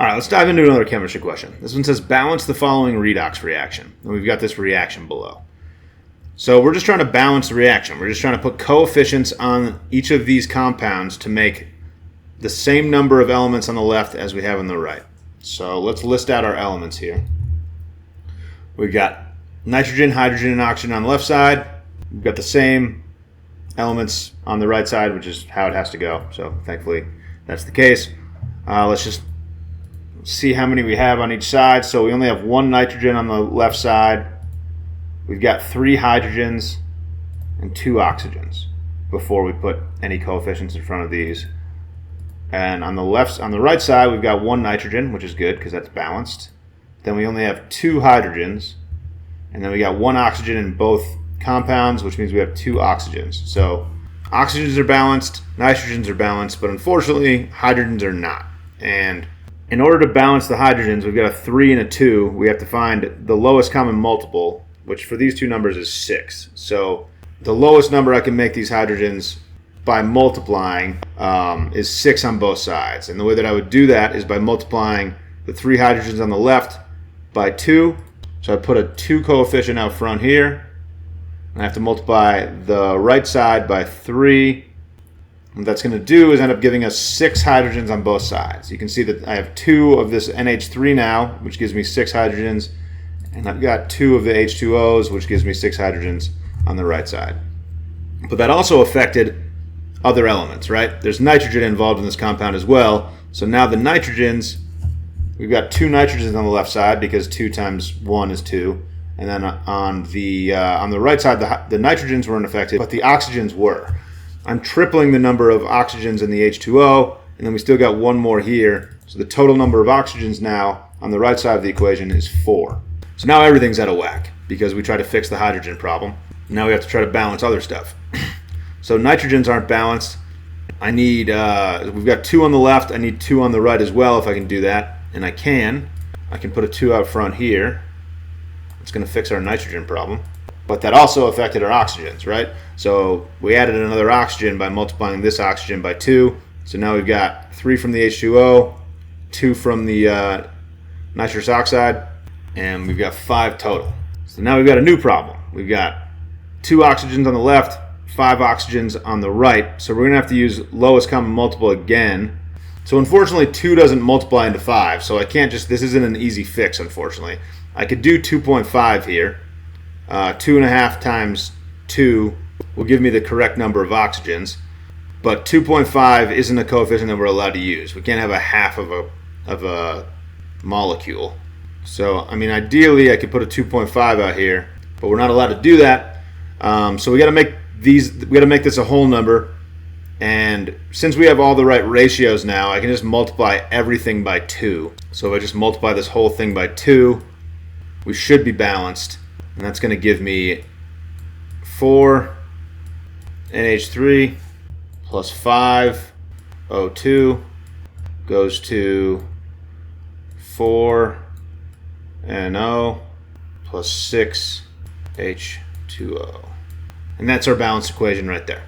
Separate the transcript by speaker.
Speaker 1: All right, let's dive into another chemistry question. This one says balance the following redox reaction. And we've got this reaction below. So we're just trying to balance the reaction. We're just trying to put coefficients on each of these compounds to make the same number of elements on the left as we have on the right. So let's list out our elements here. We've got nitrogen, hydrogen, and oxygen on the left side. We've got the same elements on the right side, which is how it has to go. So thankfully that's the case. Let's just see how many we have on each side. So we only have one nitrogen on the left side. We've got 3 hydrogens and 2 oxygens before we put any coefficients in front of these. And on the right side, we've got 1 nitrogen, which is good because that's balanced. Then we only have 2 hydrogens, and then we got 1 oxygen in both compounds, which means we have 2 oxygens. So oxygens are balanced, nitrogens are balanced, but unfortunately, hydrogens are not. And in order to balance the hydrogens, we've got a 3 and a 2. We have to find the lowest common multiple, which for these two numbers is 6. So the lowest number I can make these hydrogens by multiplying is 6 on both sides. And the way that I would do that is by multiplying the 3 hydrogens on the left by 2. So I put a 2 coefficient out front here. And I have to multiply the right side by 3. What that's going to do is end up giving us 6 hydrogens on both sides. You can see that I have 2 of this NH3 now, which gives me 6 hydrogens. And I've got 2 of the H2Os, which gives me 6 hydrogens on the right side. But that also affected other elements, right? There's nitrogen involved in this compound as well. So now the nitrogens, we've got 2 nitrogens on the left side because 2 times 1 is 2. And then on the right side, the nitrogens weren't affected, but the oxygens were. I'm tripling the number of oxygens in the H2O, and then we still got 1 more here. So the total number of oxygens now on the right side of the equation is 4. So now everything's out of whack because we tried to fix the hydrogen problem. Now we have to try to balance other stuff. So nitrogens aren't balanced. I need, we've got 2 on the left. I need 2 on the right as well if I can do that. And I can put a 2 out front here. It's going to fix our nitrogen problem. But that also affected our oxygens, right? So we added another oxygen by multiplying this oxygen by 2. So now we've got 3 from the H2O, 2 from the nitrous oxide, and we've got 5 total. So now we've got a new problem. We've got 2 oxygens on the left, 5 oxygens on the right. So we're going to have to use lowest common multiple again. So unfortunately, 2 doesn't multiply into 5. So I can't just, this isn't an easy fix, unfortunately. I could do 2.5 here. 2.5 times 2 will give me the correct number of oxygens. But 2.5 isn't a coefficient that we're allowed to use. We can't have a half of a molecule. So, I mean, ideally, I could put a 2.5 out here, but we're not allowed to do that. So we got to make this a whole number. And since we have all the right ratios now, I can just multiply everything by 2. So if I just multiply this whole thing by 2, we should be balanced. And that's going to give me 4 NH3 plus 5 O2 goes to 4 NO plus 6 H2O. And that's our balanced equation right there.